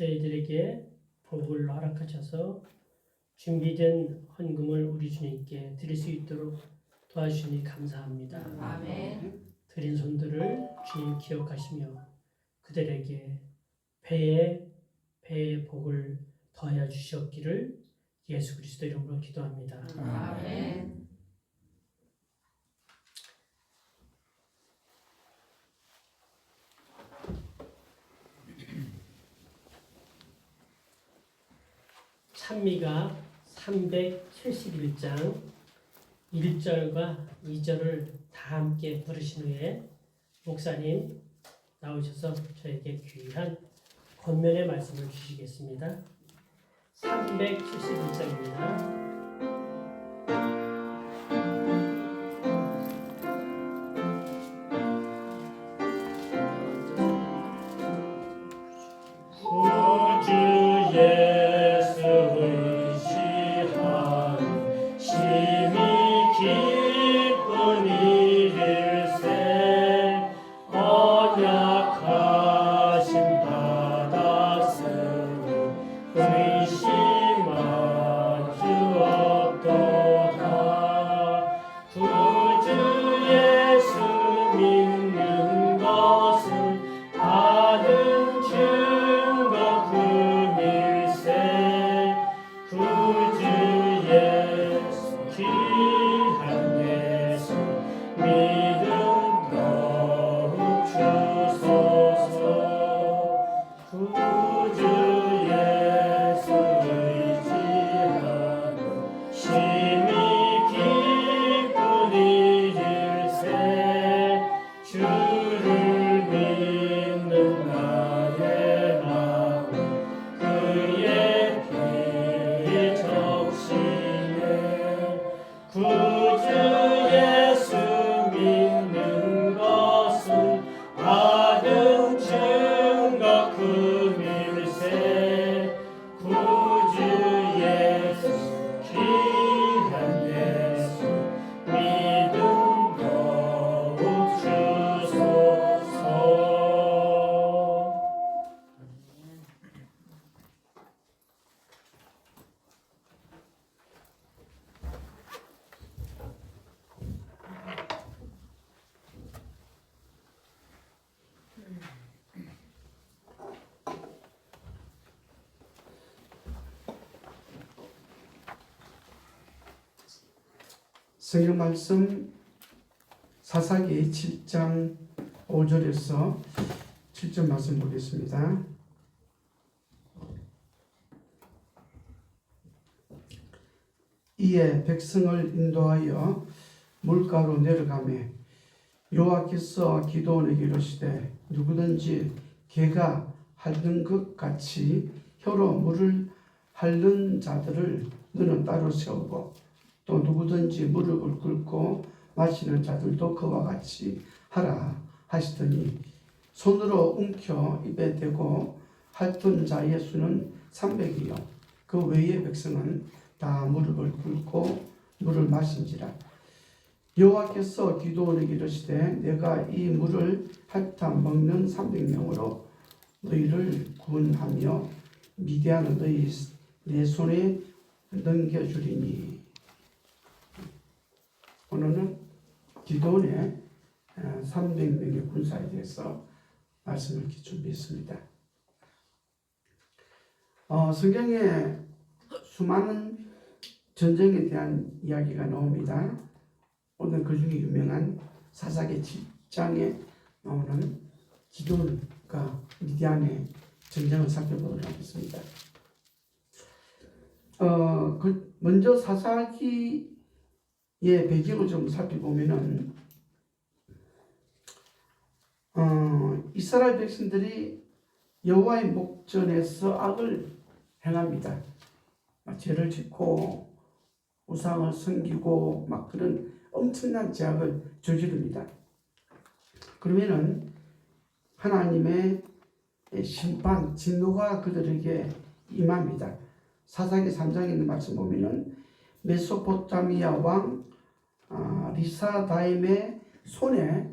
저희들에게 복을 허락하셔서 준비된 헌금을 우리 주님께 드릴 수 있도록 도와주시니 감사합니다. 아멘. 드린 손들을 주님 기억하시며 그들에게 배에 복을 더하여 주시옵기를 예수 그리스도 이름으로 기도합니다. 아멘. 찬미가 371장 1절과 2절을 다 함께 부르신 후에 목사님 나오셔서 저에게 귀한 권면의 말씀을 주시겠습니다. 371장입니다. 성경 말씀 사사기 7장 5절에서 7절 말씀 보겠습니다. 이에 백성을 인도하여 물가로 내려가매 여호와께서 기드온에게 이르시되 누구든지 개가 핥는 것 같이 혀로 물을 핥는 자들을 너는 따로 세우고 또 누구든지 무릎을 꿇고 마시는 자들도 그와 같이 하라 하시더니 손으로 움켜 입에 대고 핥은 자의 수는 300이요 그 외의 백성은 다 무릎을 꿇고 물을 마신지라. 여호와께서 기드온에게 이르시되 내가 이 물을 핥아 먹는 300명으로 너희를 구원하며 미디안을 너희 내 손에 넘겨주리니. 오늘은 기드온의 300명의 군사에 대해서 말씀을 준비했습니다. 성경에 수많은 전쟁에 대한 이야기가 나옵니다. 오늘 그 중에 유명한 사사기 7장에 나오는 기드온과 미디안의 전쟁을 살펴보도록 하겠습니다. 먼저 사사기의 배경을 좀 살펴보면은 이스라엘 백성들이 여호와의 목전에서 악을 행합니다. 죄를 짓고 우상을 섬기고 막 그런 엄청난 죄악을 저지릅니다. 그러면은 하나님의 심판, 진노가 그들에게 임합니다. 사사기 3장에 있는 말씀 보면은 메소포타미아 왕 리사다임의 손에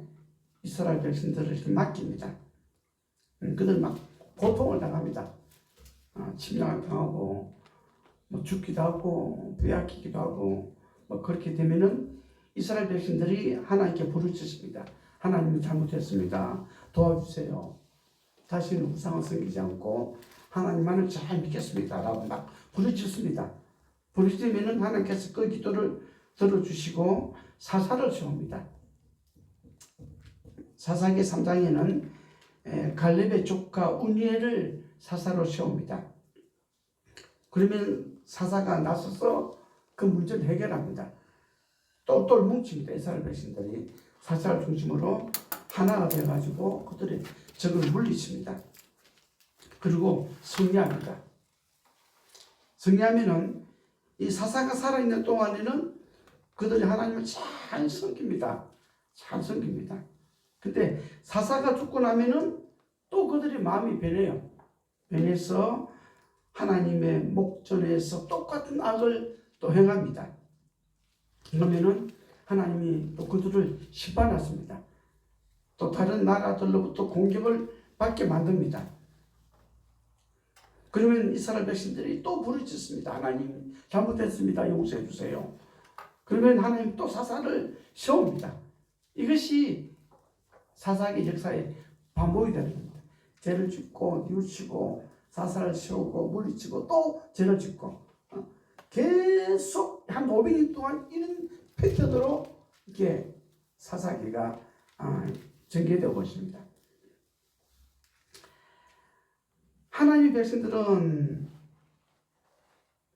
이스라엘 백성들을 맡깁니다. 그들 막 고통을 당합니다. 침략을 당하고 뭐 죽기도 하고 빼앗기기도 하고 뭐 그렇게 되면은 이스라엘 백성들이 하나님께 부르짖습니다. 하나님 잘못했습니다. 도와주세요. 다시는 우상을 섬기지 않고 하나님만을 잘 믿겠습니다. 라고 막 부르짖습니다. 부르짖으면은 하나님께서 그 기도를 들어주시고 사사를 세웁니다. 사사기 3장에는 갈렙의 조카 운니엘을 사사로 세웁니다. 그러면 사사가 나서서 그 문제를 해결합니다. 똘똘 뭉칩니다. 이스라엘 백성들이 사사를 중심으로 하나가 돼가지고 그들의 적을 물리칩니다. 그리고 승리합니다. 승리하면은 이 사사가 살아있는 동안에는 그들이 하나님을 잘 섬깁니다. 잘 섬깁니다. 근데 사사가 죽고 나면은 또 그들의 마음이 변해요. 변해서 하나님의 목전에서 똑같은 악을 또 행합니다. 그러면은 하나님이 또 그들을 심판하십니다. 또 다른 나라들로부터 공격을 받게 만듭니다. 그러면 이스라엘 백성들이 또 부르짖습니다. 하나님 잘못했습니다. 용서해 주세요. 그러면 하나님 또 사사를 세웁니다. 이것이 사사기 역사에 반복이 되는 겁니다. 죄를 짓고 뉘우치고 사사를 세우고 물리치고 또 죄를 짓고 계속 한 500년 동안 이런 패턴으로 이렇게 사사기가 전개되고 있습니다. 하나님의 백성들은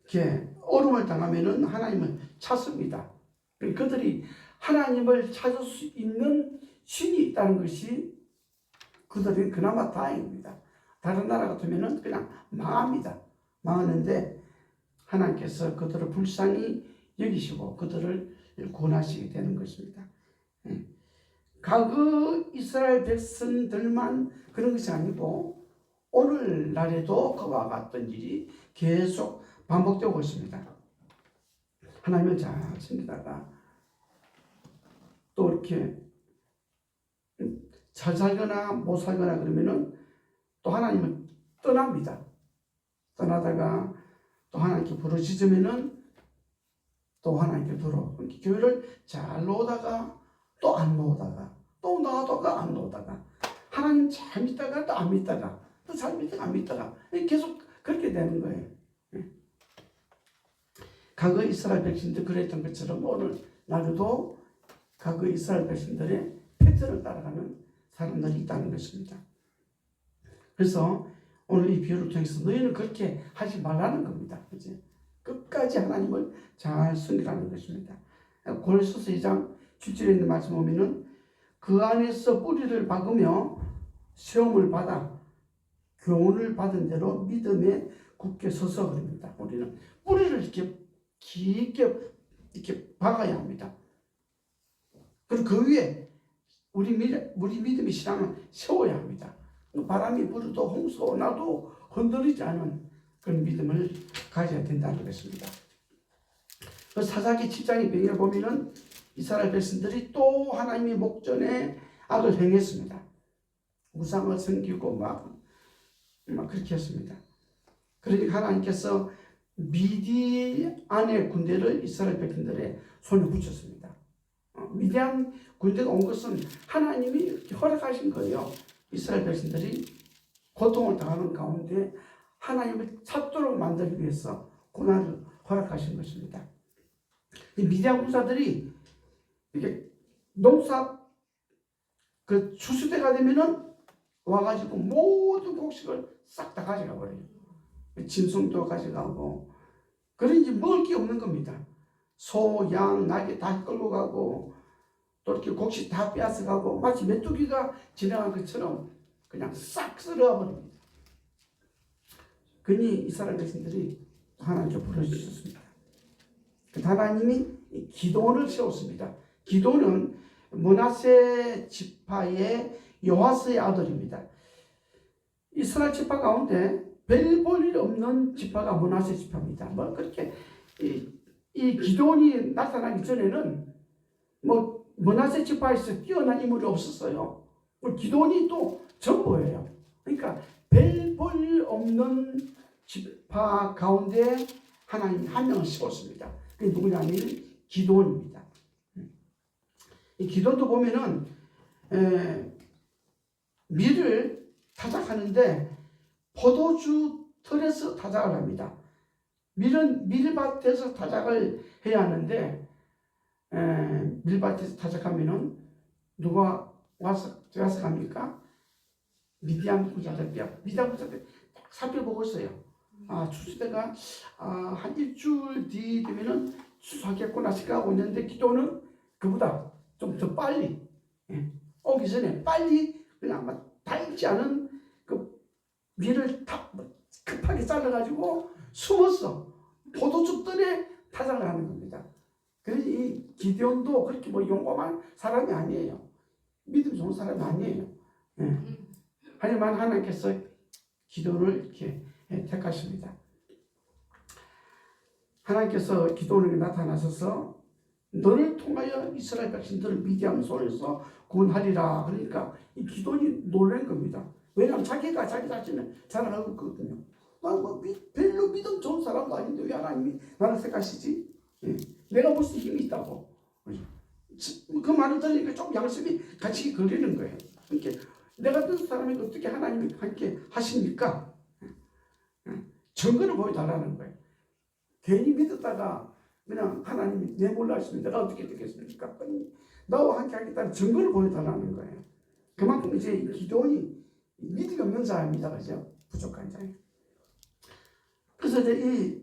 이렇게 어려움을 당하면은 하나님을 찾습니다. 그들이 하나님을 찾을 수 있는 신이 있다는 것이 그들은 그나마 다행입니다. 다른 나라 같으면은 그냥 망합니다. 망하는데 하나님께서 그들을 불쌍히 여기시고 그들을 구원하시게 되는 것입니다. 과거 이스라엘 백성들만 그런 것이 아니고 오늘날에도 그와 같은 일이 계속 반복되고 있습니다. 하나님을 잘 섬기다가 또 이렇게 잘 살거나 못 살거나 그러면은 또 하나님을 떠납니다. 떠나다가 또 하나님께 부르짖으면은 또 하나님께 돌아오고 교회를 잘 놓다가 또 안 놓다가 또 나가다가 안 놓다가 하나님 잘 믿다가 또 안 믿다가 또 잘 믿다가 안 믿다가 계속 그렇게 되는 거예요. 과거 이스라엘 백성들 그랬던 것처럼 오늘 날도 과거 이스라엘 백성들의 패턴을 따라가는 사람들이 있다는 것입니다. 그래서 오늘 이 비유를 통해서 너희는 그렇게 하지 말라는 겁니다. 그치? 끝까지 하나님을 잘 섬기라는 것입니다. 고린도서 2장 7절에 있는 말씀 보면은 그 안에서 뿌리를 박으며 시험을 받아 교훈을 받은 대로 믿음에 굳게 서서 그럽니다. 우리는 뿌리를 이렇게 깊게 이렇게 박아야 합니다. 그리고 그 위에 우리 믿음의 신앙을 세워야 합니다. 바람이 불어도 홍수가 나도 흔들리지 않은 그런 믿음을 가져야 된다는 것입니다. 사사기 7장의 배경을 보면은 이스라엘 백성들이 또 하나님의 목전에 악을 행했습니다. 우상을 섬기고 막 그렇게 했습니다. 그러니까 하나님께서 미디안의 군대를 이스라엘 백성들의 손에 붙였습니다. 미디안 군대가 온 것은 하나님이 허락하신 거예요. 이스라엘 백성들이 고통을 당하는 가운데 하나님을 찾도록 만들기 위해서 고난을 허락하신 것입니다. 이 미디안 군사들이 이렇게 농사 그 추수때가 되면은 와가지고 모든 곡식을 싹 다 가져가 버려요. 짐승도 가져가고 그러니 먹을 게 없는 겁니다. 소, 양, 나귀 다 끌고 가고 또 이렇게 곡식 다 빼앗아 가고 마치 메뚜기가 지나간 것처럼 그냥 싹 쓸어가 버립니다. 그러니 이스라엘 백성들이 하나님께 부르짖었습니다. 하나님이 기도원을 세웠습니다. 기도는 므낫세 지파의 요아스의 아들입니다. 이스라엘 지파 가운데 별 볼 일 없는 지파가 므낫세 지파입니다. 뭐 그렇게 이 기도원이 나타나기 전에는 뭐 므낫세 지파에서 뛰어난 인물이 없었어요. 기도원이 또 전부예요. 그러니까 별 볼 없는 지파 가운데 하나님 한 명을 씹었습니다. 그게 누구냐면 기드온입니다. 이 기드온도 보면은 밀을 타작하는데 포도주 털에서 타작을 합니다. 밀은 밀밭에서 타작을 해야 하는데 밀밭에서 타작하면은 누가 와서 합니까? 미디안 부자들 딱 살펴보고 있어요. 추수대가 한 일주일 뒤 되면은 추수하겠구나 생각하고 있는데 기도는 그보다 좀 더 빨리 오기 전에 빨리 그냥 막 달지 않은 그 밀을 급하게 잘라가지고 숨었어. 포도즙들에 타작을 하는 겁니다. 그래서 이 기드온도 그렇게 뭐 용감한 사람이 아니에요. 믿음 좋은 사람이 아니에요. 하지만 하나님께서 기드온을 이렇게 택하십니다. 하나님께서 기드온에게 나타나셔서 너를 통하여 이스라엘 백성들을 미디안 손에서 구원하리라. 그러니까 이 기드온이 놀란 겁니다. 왜냐하면 자기가 자기 자신을 잘 알고 있거든요. 별로 믿음 좋은 사람도 아닌데 왜 하나님이 나를 택하시지? 내가 무슨 힘이 있다고. 그 말을 들으니까 좀 양심이 같이 걸리는 거예요. 그러니까 내가 같은 사람이 어떻게 하나님이 함께 하십니까? 증거를 보여달라는 거예요. 괜히 믿었다가 그냥 하나님이 내 몰라 하시면 내가 어떻게 되겠습니까? 나와 함께 하겠다는 증거를 보여달라는 거예요. 그만큼 이제 기드온이 믿음이 없는 자입니다. 그죠? 부족한 자예요. 그래서 이제 이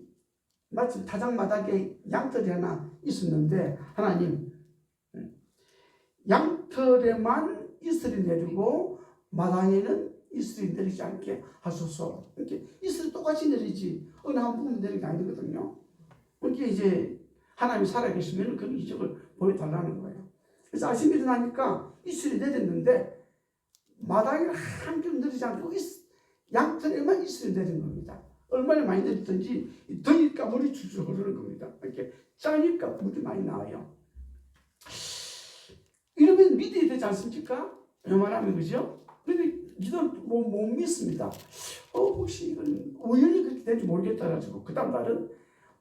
마침 타작마당에 양털이 하나 있었는데 하나님 양털에만 이슬이 내리고 마당에는 이슬이 내리지 않게 하소서. 이렇게 이슬이 똑같이 내리지 어느 한 부분 내리는 게 아니거든요. 그러니까 이제 하나님이 살아계시면 그 이적을 보여달라는 거예요. 그래서 아침에 일어나니까 이슬이 내렸는데 마당에는 한겹 내리지 않고 양털에만 이슬이 내린 겁니다. 얼마나 많이 내렸든지 더니까 물이 줄줄 흐르는 겁니다. 이렇게 짜니까 물이 많이 나와요. 이러면 믿어야 되지 않습니까? 웬만하면 그죠? 근데 믿어는 못 믿습니다. 혹시 이건 우연히 그렇게 될지 모르겠다 가지고 그 다음 날은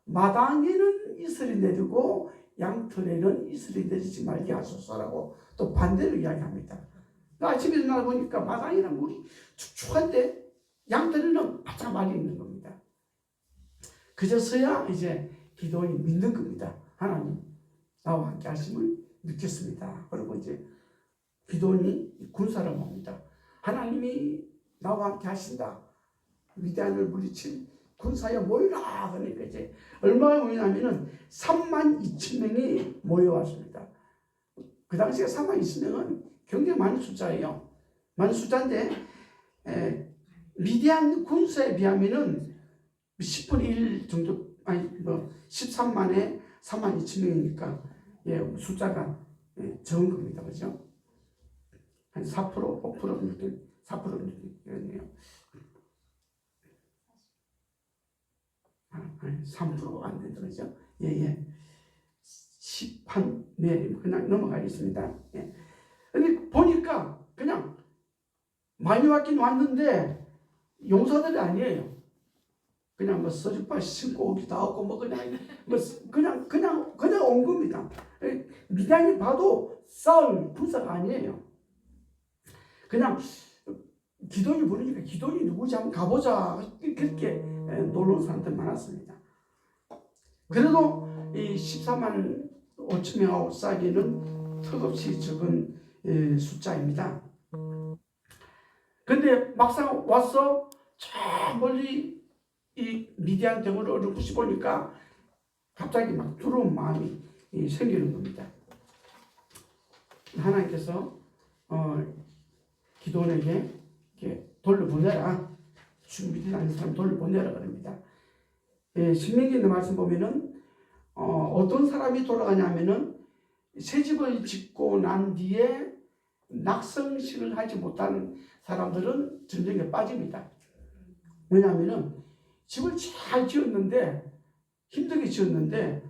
마당에는 이슬이 내리고 양털에는 이슬이 내리지 말게 하소서라고 또 반대로 이야기합니다. 아침에 일어나 보니까 마당에는 물이 축축한데 양털에는 바짝 말려 있는 겁니다. 그제서야 이제 기드온이 믿는 겁니다. 하나님 나와 함께 하심을 믿겠습니다. 그리고 이제 기드온이 군사를 모읍니다. 하나님이 나와 함께 하신다. 미디안을 물리칠 군사에 모이라. 그러니까 이제 얼마나 모이냐면은 32,000명이 모여왔습니다. 그 당시에 32,000명은 굉장히 많은 숫자예요. 많은 숫자인데 미디안 군사에 비하면은 10분의 1 정도, 아니 뭐 13만에 32,000명이니까 숫자가 적은 겁니다. 그죠? 한 4%, 5% 정도, 4% 정도 되겠네요. 3%가 안 된다. 그죠? 10한, 그냥 넘어가겠습니다. 근데 보니까 그냥 많이 왔긴 왔는데 용사들이 아니에요. 그냥 뭐 서리파 신고 오기도 하고 뭐 그냥 온 겁니다. 미디안이 봐도 싸울 군사가 아니에요. 그냥 기드온이 부르니까 기드온이 누구지 한번 가보자. 그렇게 놀러 온 사람들 많았습니다. 그래도 이 14만 5천 명하고 싸기는 턱없이 적은 숫자입니다. 근데 막상 와서 저 멀리 이 미디안 대군을 어렴풋이 보니까 갑자기 막 두려운 마음이 생기는 겁니다. 하나님께서 기드온에게 이렇게 돌려보내라. 준비되지 않은 사람 돌려보내라 그럽니다. 신명기에 있는 말씀 보면은 어떤 사람이 돌아가냐면은 새 집을 짓고 난 뒤에 낙성식을 하지 못하는 사람들은 전쟁에 빠집니다. 왜냐하면은 집을 잘 지었는데 힘들게 지었는데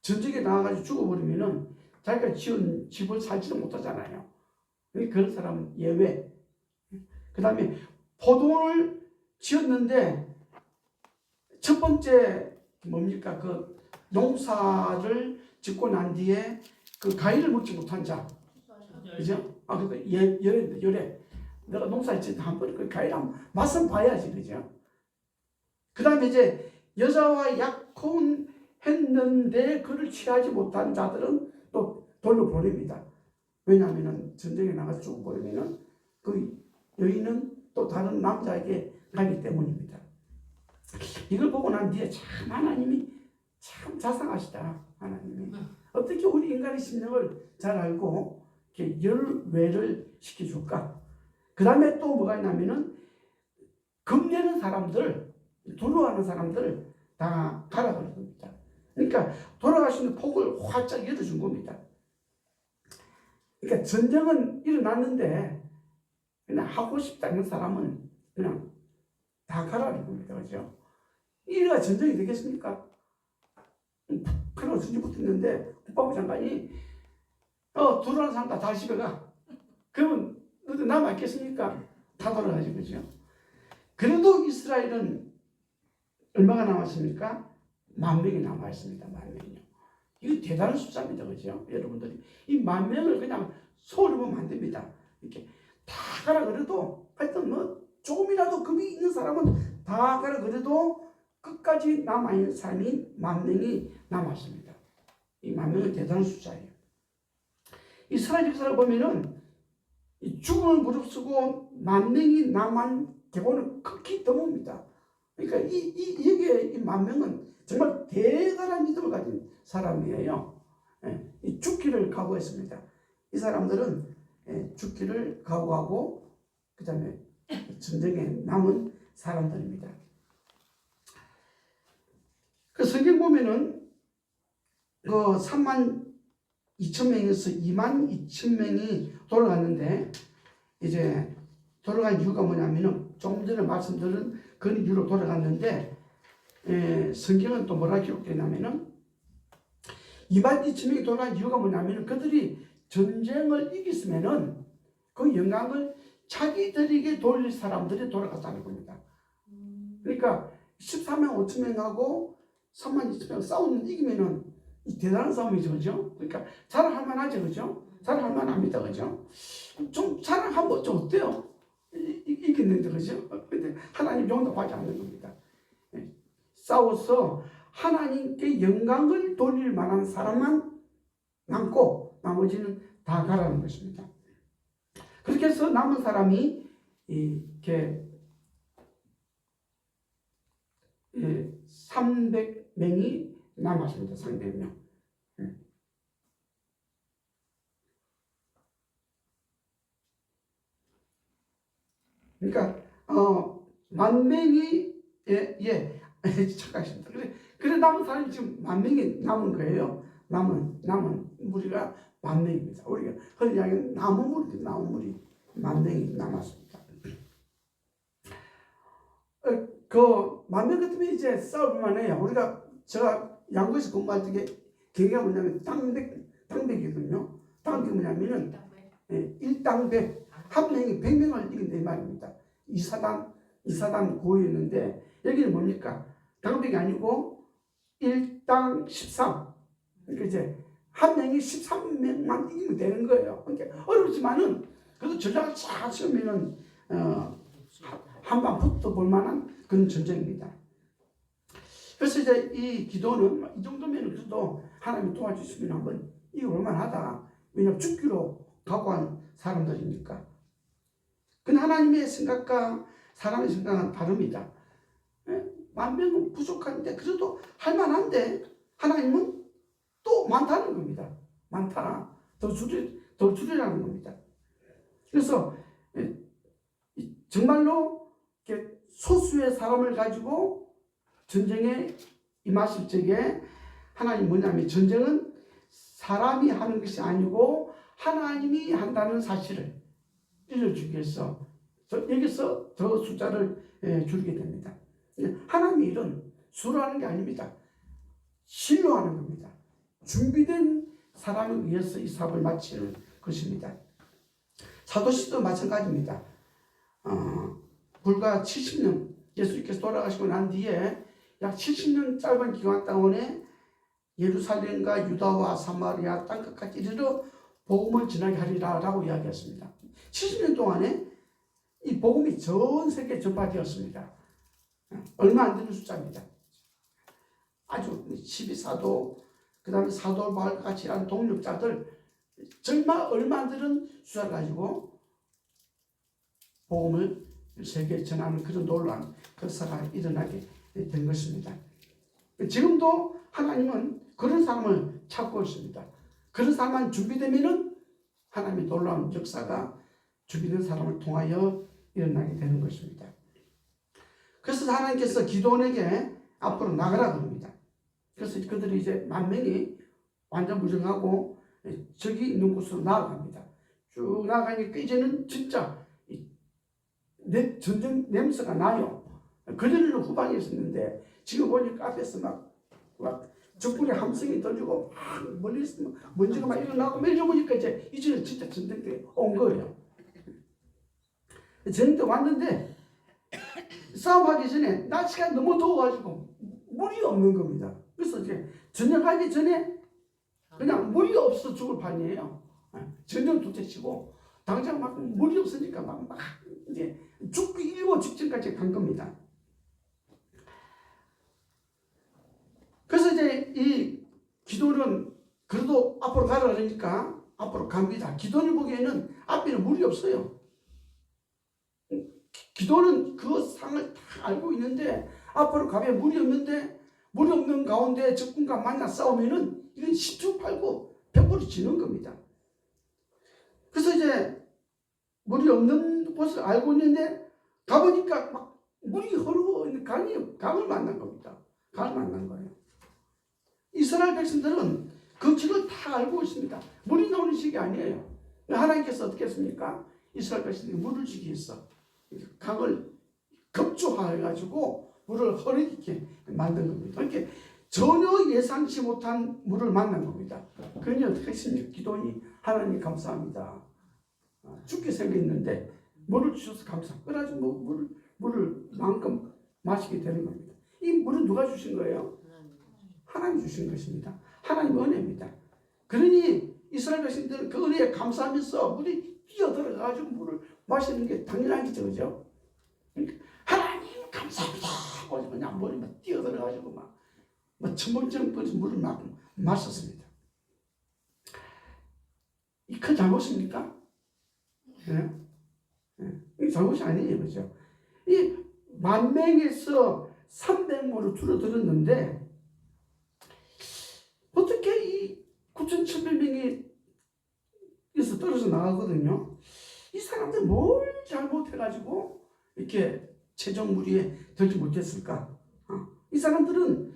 전쟁에 나가가지고 죽어버리면은 자기가 지은 집을 살지도 못하잖아요. 그런 사람은 예외. 그 다음에 포도를 지었는데 첫 번째 뭡니까? 그 농사를 짓고 난 뒤에 그 과일을 먹지 못한 자, 그죠? 그러니까 열에 내가 농사 짓 한번 그 과일 한번 맛은 봐야지, 그죠? 그 다음에 이제 여자와 약혼했는데 그를 취하지 못한 자들은 또 돌려보냅니다. 왜냐하면 전쟁에 나가서 죽어버리면 그 여인은 또 다른 남자에게 가기 때문입니다. 이걸 보고 난 뒤에 참 하나님이 참 자상하시다. 하나님이 어떻게 우리 인간의 심령을 잘 알고 이렇게 열외를 시켜줄까? 그 다음에 또 뭐가 있냐면은 겁내는 사람들, 두려워하는 사람들 다 가라 그런 겁니다. 그러니까 돌아갈 수 있는 폭을 활짝 열어준 겁니다. 그러니까 전쟁은 일어났는데 그냥 하고 싶다는 사람은 그냥 다 가라는 겁니다. 그죠? 이래가 전쟁이 되겠습니까? 북한하고 전쟁 붙었는데 국방부 장관이 들어오는 사람 다 집에 가. 그러면 너도 남아있겠습니까? 다 돌아가지, 그죠? 그래도 이스라엘은 얼마가 남았습니까? 10,000명이 남아있습니다. 10,000명이요. 이거 대단한 숫자입니다. 그죠? 여러분들이 이 10,000명을 그냥 소홀히 보면 안 됩니다. 이렇게 다 가라 그래도 하여튼 뭐 조금이라도 금이 있는 사람은 다 가라 그래도 끝까지 남아있는 사람이 10,000명이 남았습니다. 이 10,000명은 대단한 숫자예요. 이스라엘 역사를 보면은 이 죽음을 무릅쓰고 10,000명이 남은 경우는 극히 드뭅니다. 그러니까 여기에 이 10,000명은 정말 대단한 믿음을 가진 사람이에요. 이 죽기를 각오했습니다. 이 사람들은 죽기를 각오하고 그 다음에 전쟁에 남은 사람들입니다. 그 성경 보면은 그 32,000명에서 22,000명이 돌아갔는데 이제 돌아간 이유가 뭐냐면은 조금 전에 말씀드린 그런 이유로 돌아갔는데 성경은 또 뭐라 기록되냐면은 22,000명이 돌아간 이유가 뭐냐면은 그들이 전쟁을 이겼으면은 그 영광을 자기들에게 돌릴 사람들이 돌아갔다는 겁니다. 그러니까 14만 5천명하고 32,000명 싸우는 이기면은 대단한 싸움이죠, 그죠? 그러니까 자랑할 만하죠, 그죠? 자랑할 만합니다, 그죠? 좀 자랑하면 좀 어때요? 이겼는데, 그죠? 근데 하나님 용납하지 않는 겁니다. 싸워서 하나님께 영광을 돌릴 만한 사람만 남고 나머지는 다 가라는 것입니다. 그렇게 해서 남은 사람이 이렇게 300명이 남았습니다. 300명. 그러니까 10,000명이 착각했습니다. 그래 남은 사람이 지금 10,000명이 남은 거예요. 남은 무리가 10,000명입니다. 우리가 흔히 이야기하는 나무 무리 10,000명이 남았습니다. 그 10,000명 같으면 이제 싸울만 해요. 제가 양구에서 근무할 때 경기가 뭐냐면 당백이거든요. 당백이 뭐냐면은 1당백 한 명이 100명을 이긴다 이 말입니다. 이사단 고유였는데 여기는 뭡니까? 당백이 아니고 1당 13. 그러니까 이제 한 명이 13명만 이기면 되는 거예요. 그러니까 어렵지만은 그래도 전략을 잘 쓰면은 한방 붙어볼 만한 그런 전쟁입니다. 그래서 이제 이 기도는 이 정도면 그래도 하나님이 도와주시면 한번 이겨볼만 하다. 왜냐하면 죽기로 각오한 사람들이니까. 근데 하나님의 생각과 사람의 생각은 다릅니다. 10,000명은 부족한데 그래도 할만한데 하나님은 또 많다는 겁니다. 많다. 더 줄이라는 겁니다. 그래서 정말로 소수의 사람을 가지고 전쟁에 임하실 적에 하나님 뭐냐면 전쟁은 사람이 하는 것이 아니고 하나님이 한다는 사실을 일러주기 위해서 여기서 더 숫자를 줄이게 됩니다. 하나님의 일은 수로 하는 게 아닙니다. 실로 하는 겁니다. 준비된 사람에 의해서 이 사업을 마치는 것입니다. 사도시도 마찬가지입니다. 불과 70년 예수님께서 돌아가시고 난 뒤에 약 70년 짧은 기간 동안에 예루살렘과 유다와 사마리아 땅끝까지 이르러 복음을 전하게 하리라 라고 이야기했습니다. 70년 동안에 이 복음이 전 세계에 전파되었습니다. 얼마 안 되는 숫자입니다. 아주 12사도, 그 다음에 사도 바울과 같이 한 동력자들 얼마 안 되는 숫자를 가지고 복음을 세계에 전하는 그런 놀라운 역사가 일어나게 된 것입니다. 지금도 하나님은 그런 사람을 찾고 있습니다. 그런 사람만 준비되면은 하나님의 놀라운 역사가 준비된 사람을 통하여 일어나게 되는 것입니다. 그래서 하나님께서 기도원에게 앞으로 나가라 그럽니다. 그래서 그들이 이제 10,000명이 완전 무장하고 저기 있는 곳으로 나아갑니다. 쭉 나아가니까 이제는 진짜 전쟁 냄새가 나요. 그전에는 후방에 있었는데 지금 보니까 앞에서 막 적군의 함성이 떨리고 막 멀리서 먼지가 막 일어나고 매주 보니까 이제는 진짜 전쟁때 온 거예요. 전쟁 때 왔는데 싸움하기 전에 날씨가 너무 더워가지고 물이 없는 겁니다. 그래서 이제 전쟁하기 전에 그냥 물이 없어 죽을 판이에요. 전쟁 둘째치고 당장 막 물이 없으니까 막 이제 죽기 일보 직전까지 간 겁니다. 그래서 이제 이 기도는 그래도 앞으로 가라 그러니까 앞으로 갑니다. 기도를 보기에는 앞에는 물이 없어요. 기도는 그 상을 다 알고 있는데 앞으로 가면 물이 없는데 물이 없는 가운데 적군과 만나 싸우면은 이건 10주 팔고 100% 지는 겁니다. 그래서 이제 물이 없는 곳을 알고 있는데 가보니까 막 물이 흐르고 있는 강을 만난 겁니다. 강을 만난 거예요. 이스라엘 백성들은 그 길을 다 알고 있습니다. 물이 나오는 식이 아니에요. 하나님께서 어떻게 했습니까? 이스라엘 백성들이 물을 주기 위해서 강을 급조해가지고 물을 흐르게 만든 겁니다. 이렇게 전혀 예상치 못한 물을 만난 겁니다. 그러니 어떻게 했습니까? 기도니 하나님 감사합니다. 죽게 생겼는데 물을 주셔서 감사합니다. 그래가지고 물을 마음껏 마시게 되는 겁니다. 이 물은 누가 주신 거예요? 하나님 주신 것입니다. 하나님 은혜입니다. 그러니 이스라엘 백성들은 그 은혜에 감사하면서 물이 뛰어들어가지고 물을 마시는 게 당연한 거죠. 그죠? 그러니까 하나님 감사합니다. 하고 그냥 물이 막 뛰어들어가지고 막 첨벙첨벙 물을 막 마셨습니다. 이 큰 잘못입니까? 네? 이 잘못이 아니에요. 그죠? 이 10,000명에서 300명으로 줄어들었는데 어떻게 이 9,700명이 여기서 떨어져 나가거든요. 이 사람들 뭘 잘못해가지고 이렇게 최종 무리에 들지 못했을까? 이 사람들은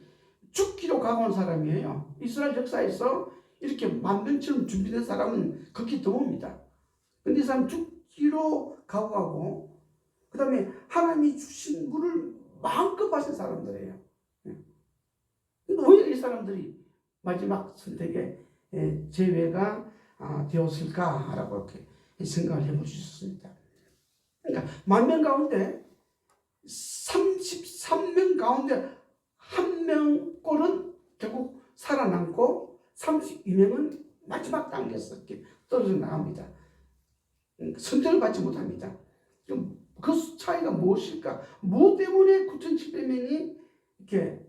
죽기로 각오한 사람이에요. 이스라엘 역사에서 이렇게 만병처럼 준비된 사람은 극히 드뭅니다. 근데 이 사람 죽기로 각오하고 그 다음에 하나님이 주신 물을 마음껏 마신 사람들이에요. 왜 이 사람들이 마지막 선택에 제외가 되었을까라고 이렇게 생각을 해볼 수 있었습니다. 그러니까 10,000명 가운데 33명 가운데 1명 꼴은 결국 살아남고 32명은 마지막 단계에서 이렇게 떨어져 나갑니다. 선택을 받지 못합니다. 그 차이가 무엇일까? 무엇 때문에 9,700명이 이렇게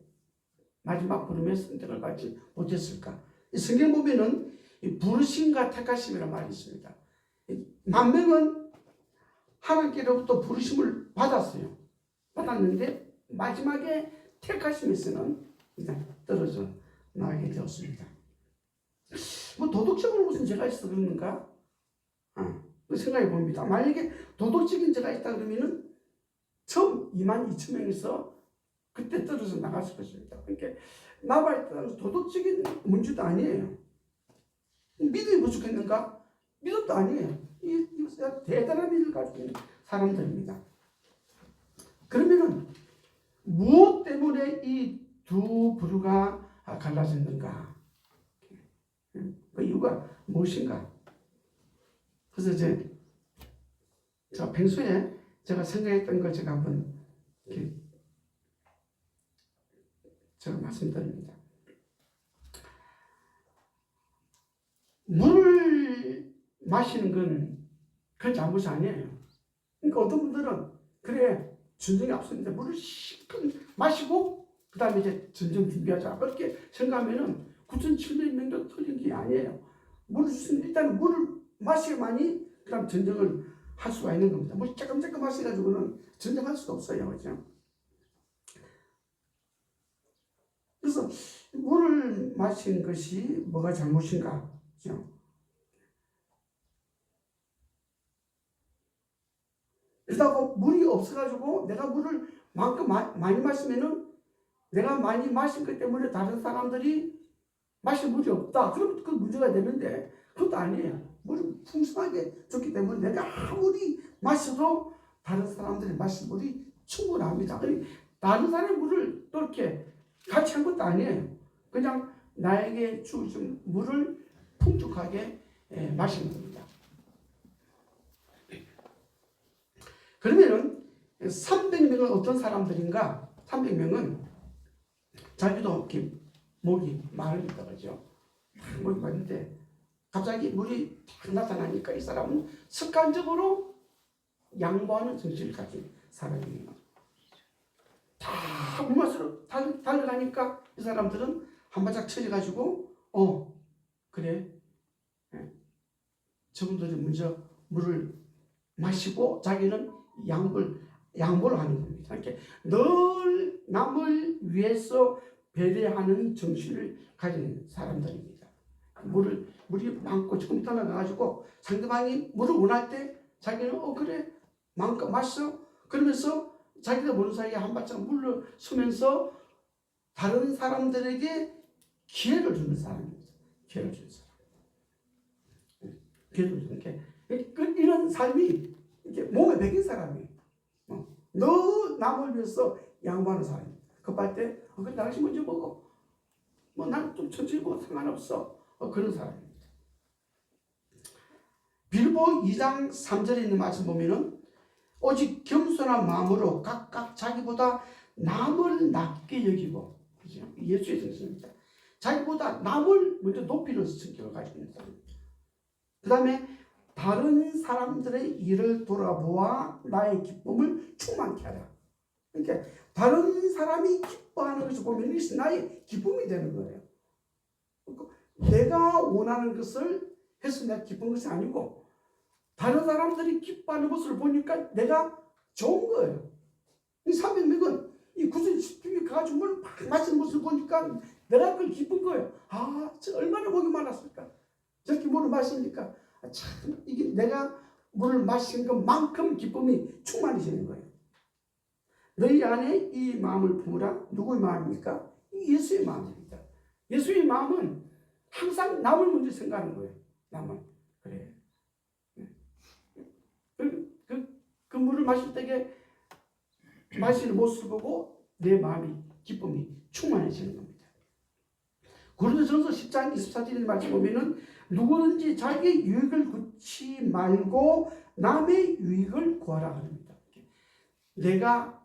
마지막 부름에 선택을 받지 못했을까? 성경 보면은 부르심과 택하심이라는 말이 있습니다. 10,000명은 하나님께로부터 부르심을 받았어요. 받았는데 마지막에 택하심에서는 그냥 떨어져 나가게 되었습니다. 뭐 도덕적으로 무슨 죄가 있어 그러는가? 생각해 봅니다. 만약에 도덕적인 죄가 있다 그러면은 처음 22,000명에서 그때 떨어져 나갔을 것입니다. 그러니까 나발에 따라서 도덕적인 문제도 아니에요. 믿음이 부족했는가? 믿음도 아니에요. 이 대단한 믿음을 가지고 있는 사람들입니다. 그러면은 무엇 때문에 이 두 부류가 갈라졌는가? 그 이유가 무엇인가? 그래서 제가 평소에 제가 생각했던 걸 제가 한번 제가 말씀드립니다. 물을 마시는 건 그건 잘못이 아니에요. 그러니까 어떤 분들은 그래 전쟁이 앞섰는데 물을 실컷 마시고 그 다음에 이제 전쟁 준비하자 그렇게 생각하면은 9,700명도 틀린 게 아니에요. 물을 주시면 일단 물을 마셔야만이 그 다음 전쟁을 할 수가 있는 겁니다. 물 조금 마셔가지고는 전쟁할 수가 없어요. 그죠? 그래서 물을 마시는 것이 뭐가 잘못인가? 그죠? 그렇다고 물이 없어가지고 내가 물을 만큼 많이 마시면은 내가 많이 마신 것 때문에 다른 사람들이 마실 물이 없다. 그럼 그 문제가 되는데 그것도 아니에요. 물을 풍성하게 줬기 때문에 내가 아무리 마셔도 다른 사람들이 마실 물이 충분합니다. 다른 사람의 물을 또 이렇게 같이 한 것도 아니에요. 그냥 나에게 주신 물을 풍족하게 마시는 겁니다. 그러면은 300명은 어떤 사람들인가? 300명은 자기도 이렇게 목이 마르니까 그죠? 목이 마른데 갑자기 물이 딱 나타나니까 이 사람은 습관적으로 양보하는 정신을 가진 사람이에요. 다 물맛으로 달려가니까 이 사람들은 한 바짝 쳐져가지고 그래 저분들이 먼저 물을 마시고 자기는 양보를 하는 겁니다. 이렇게 늘 남을 위해서 배려하는 정신을 가진 사람들입니다. 물이 많고 조금 떠나가가지고 상대방이 물을 원할 때 자기는 그래 마음껏 마셔 그러면서 자기가 모르는 사이에 한 발짝 물러 서면서 다른 사람들에게 기회를 주는 사람입니다. 기회를 주는 사람. 기회를 주는 게 이런 삶이 이렇게 몸에 배긴 사람이에요. 너 남을 위해서 양보하는 사람이에요. 급할 때 그래 당신 먼저 먹어. 난 좀 천천히 먹어 상관없어. 그런 사람입니다. 빌보 2장 3절에 있는 말씀 보면은 오직 겸손한 마음으로 각각 자기보다 남을 낮게 여기고 그죠? 예수의 정신입니다. 자기보다 남을 먼저 높이는 성격을 가지고 있는 사람입니다. 그 다음에 다른 사람들의 일을 돌아보아 나의 기쁨을 충만케 하라. 그러니까 다른 사람이 기뻐하는 것을 보면 이것이 나의 기쁨이 되는 거예요. 내가 원하는 것을 해서 내가 기쁜 것이 아니고 다른 사람들이 기뻐하는 것을 보니까 내가 좋은 거예요. 이 300명은 이 구슬 집중이 가가지고 물 막 마시는 모습을 보니까 내가 그걸 기쁜 거예요. 저 얼마나 복이 많았을까. 저렇게 물을 마시니까 참 이게 내가 물을 마신 것만큼 기쁨이 충만해지는 거예요. 너희 안에 이 마음을 품으라. 누구의 마음입니까? 예수의 마음입니다. 예수의 마음은 항상 남을 먼저 생각하는 거예요. 남을. 그래. 그 물을 마실 때에 마시는 모습을 보고 내 마음이 기쁨이 충만해지는 겁니다. 고린도전서 10장 24절의 말씀 보면은 누구든지 자기의 유익을 구치 말고 남의 유익을 구하라 합니다. 내가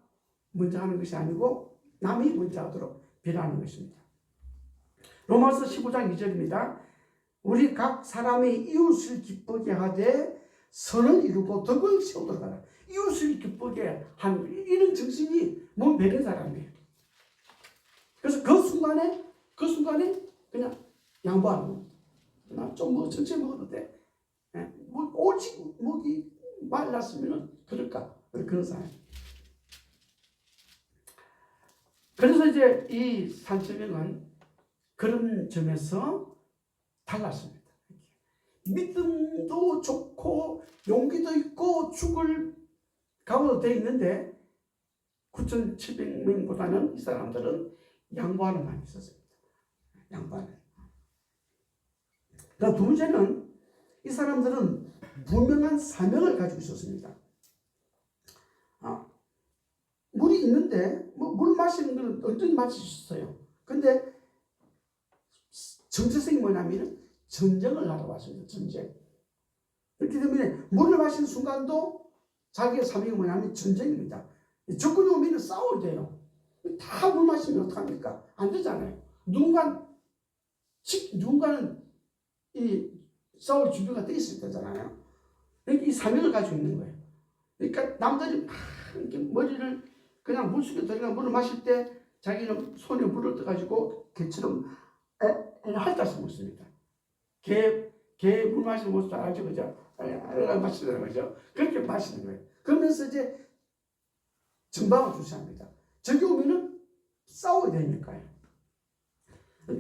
먼저 하는 것이 아니고 남이 먼저 하도록 배려하는 것입니다. 로마서 15장 2절입니다. 우리 각 사람의 이웃을 기쁘게 하되 선을 이루고 덕을 세우도록 하라. 이웃을 기쁘게 하는 이런 정신이 몸 배는 사람이에요. 그래서 그 순간에 그냥 양보하는 겁니다. 좀 천천히 먹어도 돼. 오직 목이 말랐으면 그럴까? 그런 사람. 그래서 이제 이 산처명은 그런 점에서 달랐습니다. 믿음도 좋고 용기도 있고 죽을 각오도 되어 있는데 9,700명보다는 이 사람들은 양보하는 마음이 있었습니다. 양보하는. 두 번째는 이 사람들은 분명한 사명을 가지고 있었습니다. 물이 있는데 물 마시는 건 언제든지 마실 수 있어요. 근데 정체성이 뭐냐면 전쟁을 하러 왔습니다. 전쟁. 그렇기 때문에 물을 마시는 순간도 자기의 사명이 뭐냐면 전쟁입니다. 적군이 오면 싸워야 돼요. 다 물 마시면 어떡합니까? 안 되잖아요. 누군가는 이 싸울 준비가 돼 있을 때잖아요. 그러니까 이 사명을 가지고 있는 거예요. 그러니까 남들이 막 이렇게 머리를 그냥 물속에 들어가 물을 마실 때 자기는 손에 물을 떠가지고 개처럼 핥아서 먹습니다. 개 물 마시는 모습 알죠, 그죠? 마시는 거죠. 그렇게 마시는 거예요. 그러면서 이제 전방을 주시합니다. 저기 오면은 싸워야 되니까요.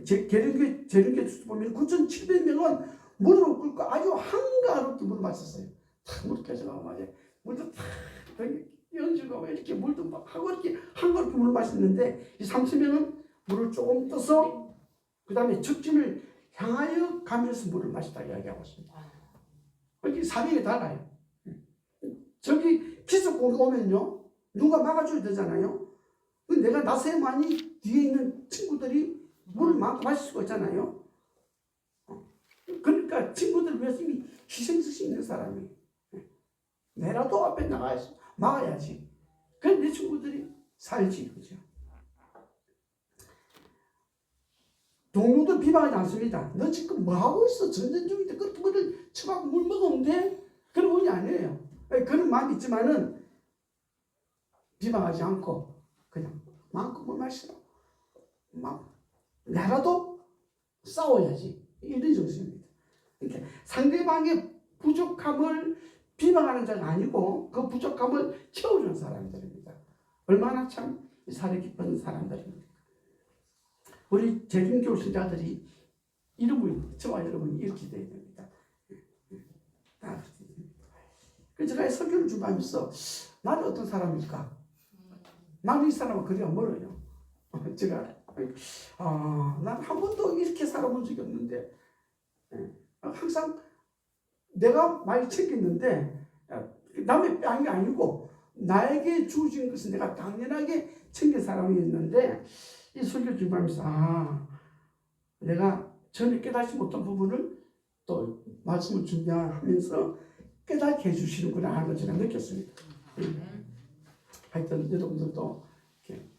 재림교 보면 9,700명은 무릎을 꿇고 아주 한가롭게 물을 마셨어요. 다 물을 켜져가고 말이야. 물도 다 연주고 이렇게 물도 막 하고 이렇게 한가롭게 물을 마셨는데 이 30명은 물을 조금 떠서 그 다음에 적진을 향하여 가면서 물을 마시다 이야기하고 있습니다. 여기 사명이 달라요. 저기 기습공이 오면요 누가 막아줘야 되잖아요. 내가 나서야만이 뒤에 있는 친구들이 물을 마실 수가 있잖아요. 그러니까 친구들을 위해서 이미 희생수시 있는 사람이 내라도 앞에 나가야지 막아야지. 그래서 내 친구들이 살지, 그죠? 동료들 비방하지 않습니다. 너 지금 뭐 하고 있어? 전쟁 중인데 그렇게 물을 쳐갖고 물 먹으면 돼? 그런 분이 아니에요. 그런 마음이 있지만은 비방하지 않고 그냥 마음껏 물 마시라. 나라도 싸워야지. 이런 정신입니다. 그러니까 상대방의 부족함을 비방하는 자가 아니고 그 부족함을 채워주는 사람들입니다. 얼마나 참 사려 깊은 사람들입니다. 우리 재림교 신자들이 이름을 저와 여러분이 이렇게 돼야 됩니다. 다 그렇게 됩니다. 그래서 제가 설교를 준비하면서 나는 어떤 사람일까? 나는 이 사람은 그리가 멀어요. 제가 난 한 번도 이렇게 살아본 적이 없는데 항상 내가 많이 챙겼는데 남의 뺨이 아니고 나에게 주어진 것은 내가 당연하게 챙긴 사람이었는데 이 설교 준비하면서 내가 전에 깨닫지 못한 부분을 또 말씀을 준비하면서 깨닫게 해주시는구나 하는 걸 제가 느꼈습니다. 하여튼 여러분들도 이렇게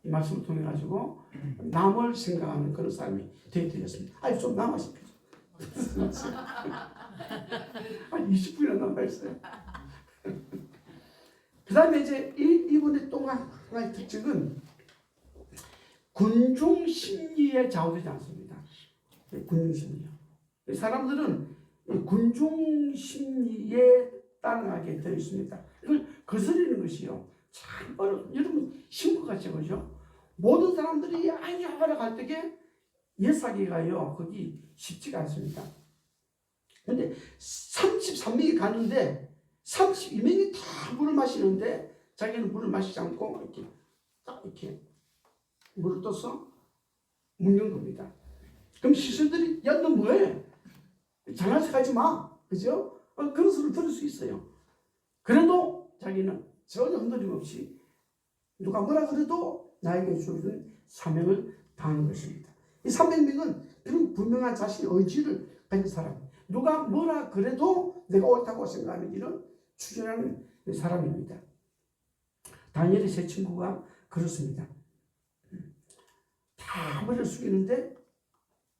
이 말씀을 통해 가지고 남을 생각하는 그런 사람이 되겠습니다. 아니 좀 남아십시오. 한 20분이나 남아있어요. 그 다음에 이제 이분의 또 하나의 특징은 군중심리에 좌우되지 않습니다. 군중심리요. 사람들은 군중심리에 따라가게 되어 있습니다. 이걸 거스르는 것이요. 참 어렵습니다. 여러분 쉬운 것 같죠, 그죠? 모든 사람들이 하라 갈 때에 예사기가요, 거기 쉽지가 않습니다. 근데 33명이 가는데 32명이 다 물을 마시는데 자기는 물을 마시지 않고 이렇게 딱 이렇게 물을 떠서 묻는 겁니다. 그럼 시선들이 야, 너 뭐해? 장난치 가지 마. 그죠? 그런 소리를 들을 수 있어요. 그래도 자기는 전혀 흔들림 없이 누가 뭐라 그래도 나에게 주어진 사명을 다하는 것입니다. 이 300명은 그런 분명한 자신의 의지를 가진 사람, 누가 뭐라 그래도 내가 옳다고 생각하는 일은 추진하는 사람입니다. 다니엘의 세 친구가 그렇습니다. 다 머리를 숙이는데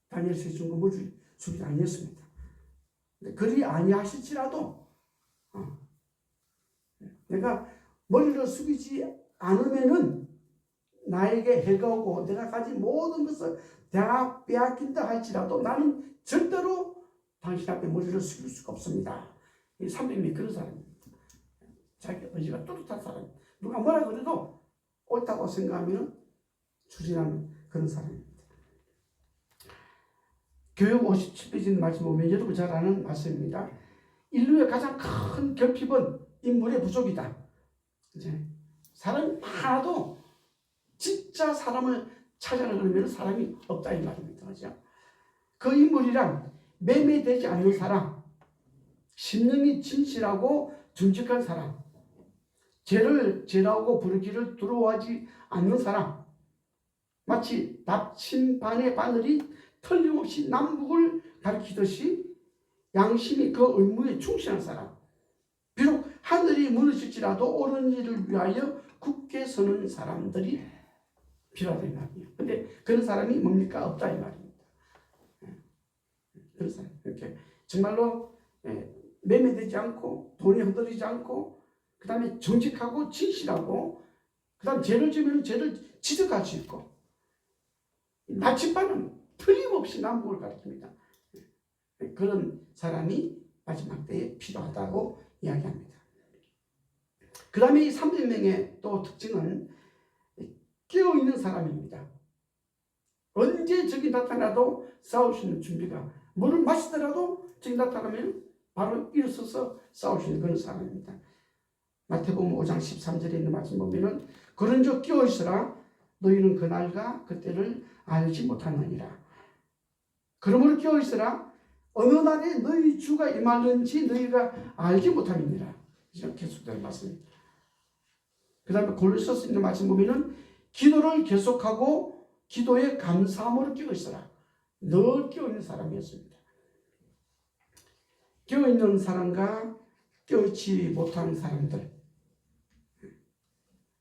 다니엘 세 친구가 머리를 숙이지 아니었습니다. 그리 아니하실지라도 내가 머리를 숙이지 않으면은 나에게 해가 오고 내가 가진 모든 것을 다 빼앗긴다 할지라도 나는 절대로 당신 앞에 머리를 숙일 수가 없습니다. 이 300명이 그런 사람입니다. 자기 의지가 뚜렷한 사람. 누가 뭐라 그래도 옳다고 생각하면 추진하는 그런 사람입니다. 교육 57페이지 말씀 보면 여러분 잘 아는 말씀입니다. 인류의 가장 큰 결핍은 인물의 부족이다. 이제 사람이 많아도 진짜 사람을 찾아라 그러면 사람이 없다 이 말입니다. 그죠? 그 인물이란 매매되지 않는 사람, 심령이 진실하고 정직한 사람, 죄를 죄라고 부르기를 두려워하지 않는 사람, 마치 납침반의 바늘이 틀림없이 남북을 가리키듯이 양심이 그 의무에 충실한 사람, 비록 하늘이 무너질지라도 옳은 일을 위하여 굳게 서는 사람들이 필요하다 이 말이에요. 근데 그런 사람이 뭡니까? 없다 이 말입니다. 그런 사람 이렇게 정말로 매매되지 않고 돈이 흔들리지 않고 그 다음에 정직하고 진실하고 그 다음에 죄를 지으면 죄를 지적할 수 있고 나침반은 틀림없이 남북을 가리킵니다. 그런 사람이 마지막 때에 필요하다고 이야기합니다. 그 다음에 이 300명의 또 특징은 깨어있는 사람입니다. 언제 적이 나타나도 싸울 수 있는 준비가, 물을 마시더라도 적이 나타나면 바로 일어서서 싸울 수 있는 그런 사람입니다. 마태복음 5장 13절에 있는 말씀 보면은 그런즉 깨어있으라 너희는 그날과 그때를 알지 못하느니라. 그러므로 깨어있으라 어느 날에 너희 주가 임하는지 너희가 알지 못함이니라. 계속되는 말씀입니다. 그 다음에 골로새서 있는 말씀 보면은 기도를 계속하고 기도에 감사함으로 깨어있어라. 늘 깨어있는 사람이었습니다. 깨어있는 사람과 깨어있지 못하는 사람들,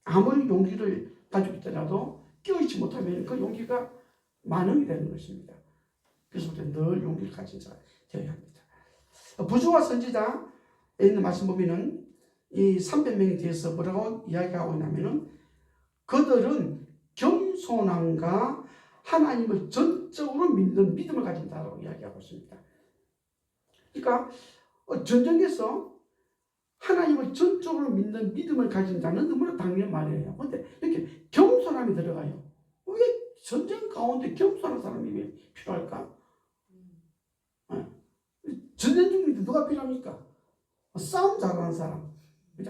아무리 용기를 가지고 있더라도 깨어있지 못하면 그 용기가 만능이 되는 것입니다. 그래서 늘 용기를 가진 자가 되어야 합니다. 부조와 선지자에 있는 말씀 보면은 이 300명에 대해서 뭐라고 이야기하고 있냐면은 그들은 겸손함과 하나님을 전적으로 믿는 믿음을 가진다라고 이야기하고 있습니다. 그러니까 전쟁에서 하나님을 전적으로 믿는 믿음을 가진 자는 너무나 당연한 말이에요. 그런데 이렇게 겸손함이 들어가요. 왜 전쟁 가운데 겸손한 사람이 왜 필요할까? 전쟁 중인데 누가 필요합니까? 싸움 잘하는 사람,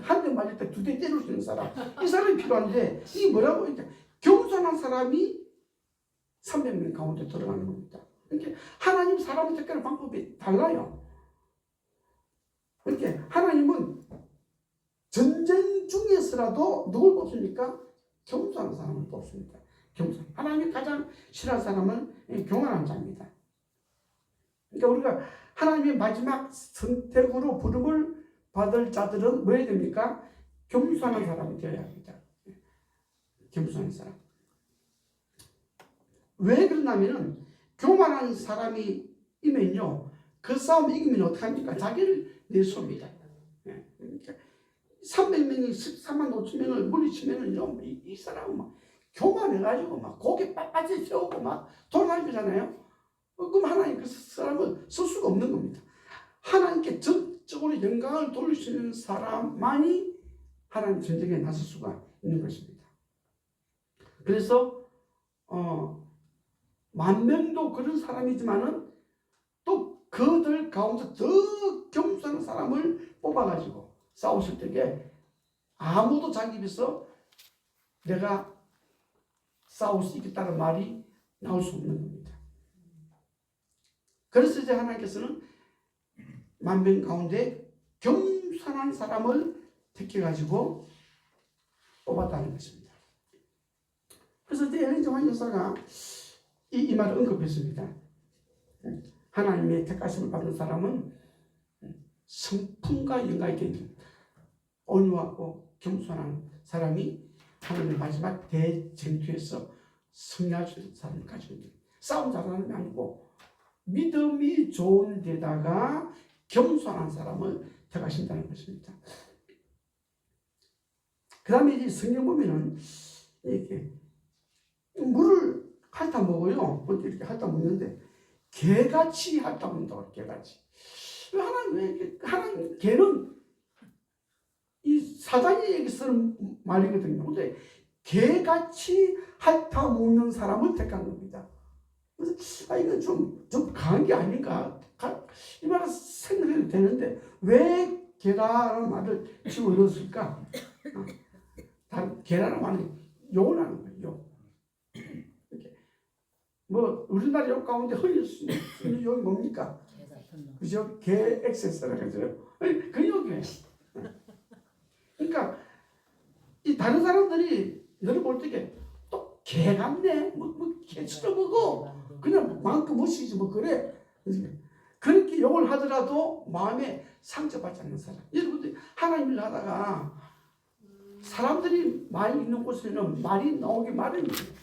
한 대 맞을 때 두 대 때릴 수 있는 사람, 이 사람이 필요한데 이게 뭐라고? 그러니까 겸손한 사람이 300명 가운데 들어가는 겁니다. 이렇게 하나님 사람을 택하는 방법이 달라요. 이렇게 하나님은 전쟁 중에서라도 누굴 뽑습니까? 겸손한 사람을 뽑습니다. 겸손. 하나님이 가장 싫어하는 사람은 교만한 자입니다. 그러니까 우리가 하나님의 마지막 선택으로 부름을 받을 자들은 뭐 해야 됩니까? 겸손한 사람이 되어야 합니다. 겸손한 사람. 왜 그러냐면은 교만한 사람이면요 그 싸움 이기면 어떡합니까? 자기를 내세웁니다. 그러니까 300명이 14만 5천 명을 물리치면은요 이 사람은 막 교만해가지고 막 고개 빳빳이 세우고 막 돌아다니잖아요. 그럼 하나님 그 사람을 쓸 수가 없는 겁니다. 하나님께 전적으로 영광을 돌릴 수 있는 사람만이 하나님 전쟁에 나설 수가 있는 것입니다. 그래서 10,000명도 그런 사람이지만은 또 그들 가운데 더 겸손한 사람을 뽑아가지고 싸우실 때에 아무도 자기 입에서 내가 싸울 수 있겠다는 말이 나올 수 없는 겁니다. 그래서 이제 하나님께서는 10,000명 가운데 겸손한 사람을 택해가지고 뽑았다는 것입니다. 그래서 이제 엘린 지 화이트 여사가 이 말을 언급했습니다. 하나님의 택하심을 받은 사람은 성품과 영광이 있는 온유하고 겸손한 사람이 하나님의 마지막 대쟁투에서 승리할 수 있는 사람을 가지고 있는 싸움 잘하는 게 아니고 믿음이 좋은 데다가 겸손한 사람을 택하신다는 것입니다. 그 다음에 이제 성경 보면은 이렇게 물을 핥아 먹어요. 이렇게 핥아 먹는데 개같이 핥아 먹는다고. 개같이. 하나님 왜 이렇게 하나님 개는 이 사자에게 쓰는 말이거든요. 근데 개같이 핥아 먹는 사람을 택한 겁니다. 그래서 이건 좀 강한 게 아닌가? 이 말은 생각해도 되는데 왜 개라는 말을 집어넣었을까? 개라는 말은 욕을 하는 거예요. 욕. 뭐 우리나라 욕 가운데 흘릴 수 있는 욕이 뭡니까? 그죠? 개 액세서라고 하죠. 그 욕이에요. 그러니까 이 다른 사람들이 너를 볼 때 또 개 같네, 개 쳐먹어, 그냥 마음껏 멋이지 뭐 그래. 그렇게 욕을 하더라도 마음에 상처받지 않는 사람. 여러분들 하나님 일 하다가 사람들이 많이 있는 곳에는 말이 나오기 마련이에요.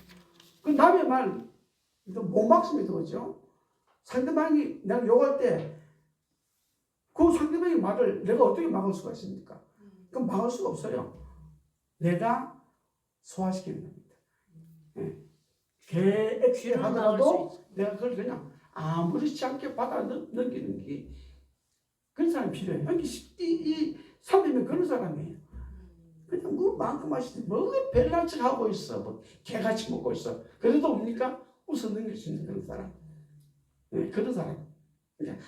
그 남의 말 못 막습니다. 그죠? 상대방이 내가 욕할 때 그 상대방의 말을 내가 어떻게 막을 수가 있습니까? 그럼 막을 수가 없어요. 내가 소화시키는 겁니다. 개 하더라도 내가 그걸 그냥 아무렇지 않게 받아 넘기는 게 그런 사람이 필요해요. 이 300명 그런 사람이에요. 그냥 뭐 마음껏 마시지 뭐 별난 척 하고 있어. 뭐 개같이 먹고 있어. 그래도 뭡니까? 웃어 넘길 수 있는 그런 사람. 그런 사람.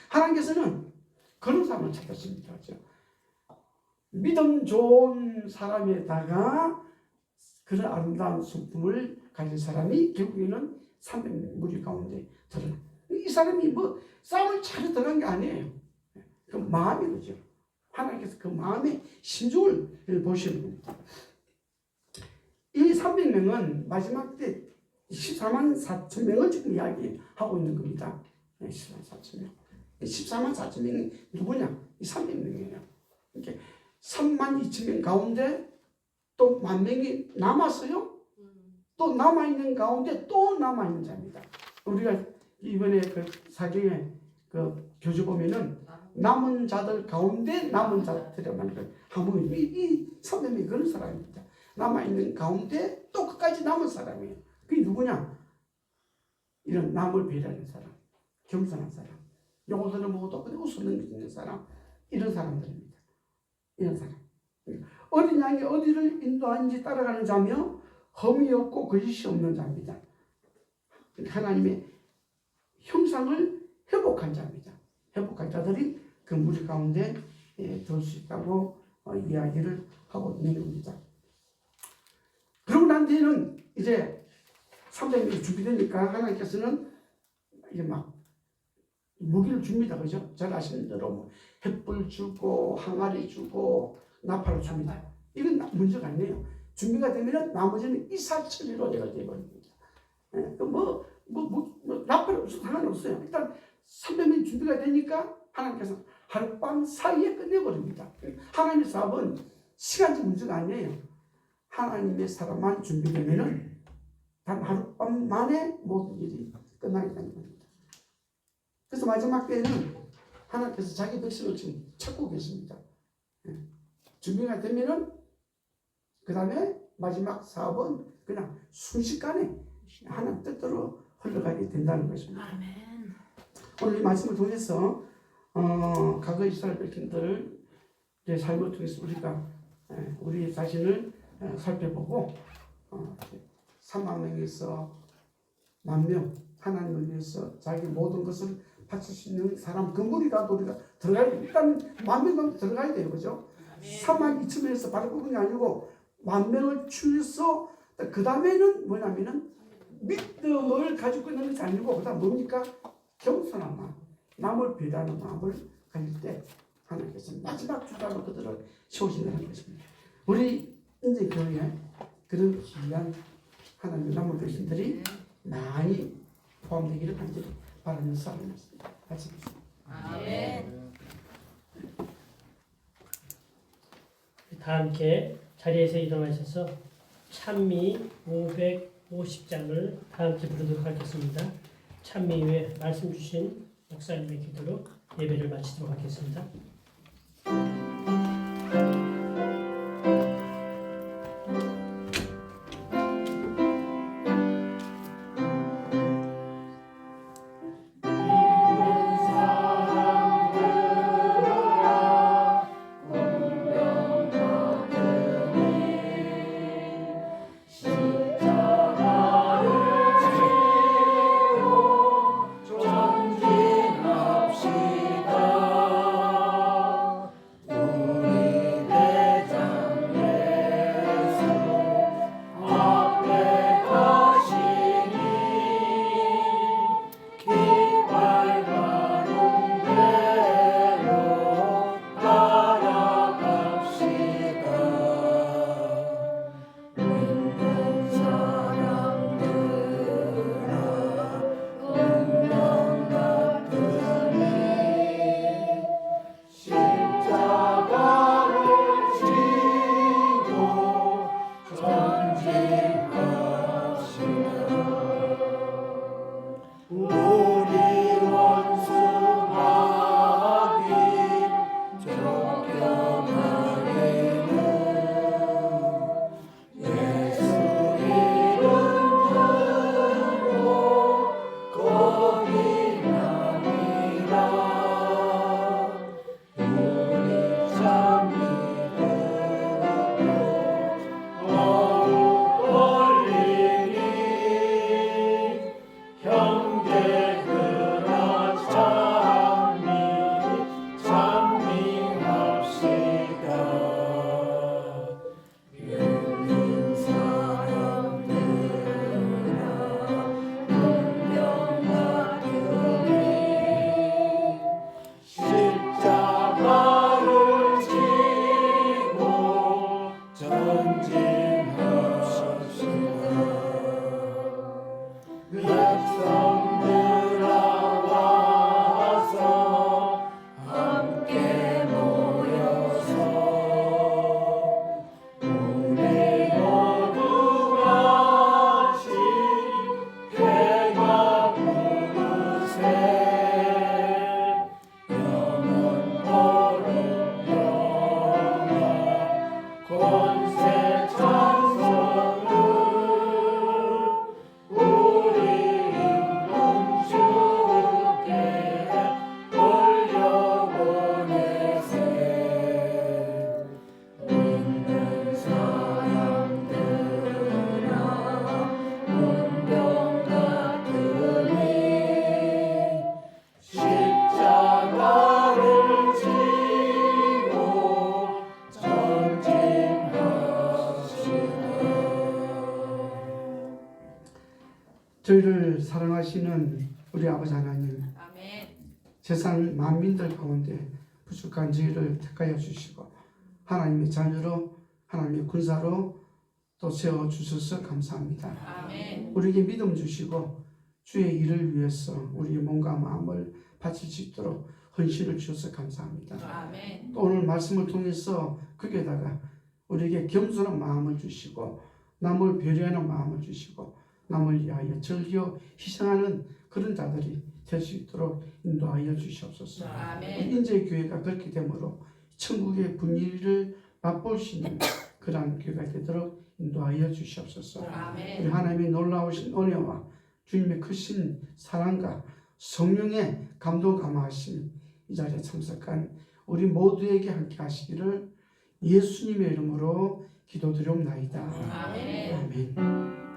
하나님께서는 그런 사람을 찾았습니다. 그렇죠? 믿음 좋은 사람에다가 그런 아름다운 성품을 가진 사람이 결국에는 300 무리 가운데 들어요. 이 사람이 뭐 싸움을 차려 들어간 게 아니에요. 그 마음이 그죠. 하나님께서 그 마음의 심중을 보시는 겁니다. 이 300명은 마지막 때 14만 4천 명을 지금 이야기하고 있는 겁니다. 14만 4천 명. 14만 4천 명이 누구냐? 이 300명이에요. 이렇게 3만 2천 명 가운데 또 10,000명이 남았어요. 또 남아있는 가운데 또 남아있는 자입니다. 우리가 이번에 그 사경에 그 교주 보면은 남은 자들 가운데 남은 자들이라는 걸 한번 이 300명이 그런 사람입니다. 남아있는 가운데 또 끝까지 남은 사람이에요. 그게 누구냐? 이런 남을 배려하는 사람, 겸손한 사람, 요거들은 뭐도 그냥 웃어 넘기는 사람, 이런 사람들입니다. 이런 사람. 어린 양이 어디를 인도하는지 따라가는 자며 흠이 없고 거짓이 없는 자입니다. 하나님의 형상을 회복한 자입니다. 회복한 자들이 그 무리 가운데 들 수 있다고 이야기를 하고 있는 겁니다. 그러고 난 뒤에는 이제 300명이 준비되니까 하나님께서는 이제 막 무기를 줍니다. 그죠? 잘 아시는 대로 뭐 횃불 주고 항아리 주고 나팔을 줍니다. 이건 문제가 아니에요. 준비가 되면 나머지는 이사처리로 내가 되어버립니다. 나팔 없어도 상관없어요. 일단 300명이 준비가 되니까 하나님께서 하룻밤 사이에 끝내버립니다. 하나님의 사업은 시간적 문제가 아니에요. 하나님의 사람만 준비되면은 단 하룻밤 만에 모든 일이 끝나게 되는 겁니다. 그래서 마지막 때에는 하나님께서 자기 백성을 지금 찾고 계십니다. 준비가 되면은 그 다음에 마지막 사업은 그냥 순식간에 하나님 뜻대로 흘러가게 된다는 것입니다. 아멘. 오늘 이 말씀을 통해서 과거 이스라엘 백성들의 삶을 통해서 우리가 우리 자신을 살펴보고 3만 명에서 10,000명 하나님을 위해서 자기 모든 것을 바칠 수 있는 사람 근본이라도 우리가 들어가야 돼요. 일단 10,000명 들어가야 돼요. 그죠? 32,000명에서 바로 뽑은 게 아니고 10,000명을 추려서 그 다음에는 뭐냐면은 믿음을 가지고 있는 것이 아니고 그 다음 뭡니까? 겸손한 마음, 남을 배려하는 마음을 가질 때 하나님께서 마지막 주자로 그들을 세우신다는 것입니다. 우리 인제교회에 그런 귀한 하나님의 남은 백성들이 많이 포함되기를 간절히 바라는 사람이었습니다. 같이 보겠습니다. 아멘. 다 함께 자리에서 일어나셔서 찬미 550장을 다 함께 부르도록 하겠습니다. 찬미 후에 말씀 주신 목사님의 기도로 예배를 마치도록 하겠습니다. 전진합시다. 저희를 사랑하시는 우리 아버지 하나님, 아멘. 세상 만민들 가운데 부족한 저희를 택하여 주시고 하나님의 자녀로 하나님의 군사로 또 세워주셔서 감사합니다. 아멘. 우리에게 믿음 주시고 주의 일을 위해서 우리의 몸과 마음을 바칠 수 있도록 헌신을 주셔서 감사합니다. 아멘. 또 오늘 말씀을 통해서 거기에다가 우리에게 겸손한 마음을 주시고 남을 배려하는 마음을 주시고 남을 위하여 즐겨 희생하는 그런 자들이 될 수 있도록 인도하여 주시옵소서. 아멘. 인제 교회가 그렇게 되므로 천국의 분위기를 맛볼 수 있는 그러한 교회가 되도록 인도하여 주시옵소서. 우리 아멘. 하나님의 놀라우신 은혜와 주님의 크신 사랑과 성령의 감동 감화하심 이 자리에 참석한 우리 모두에게 함께 하시기를 예수님의 이름으로 기도드리옵나이다. 아멘. 아멘.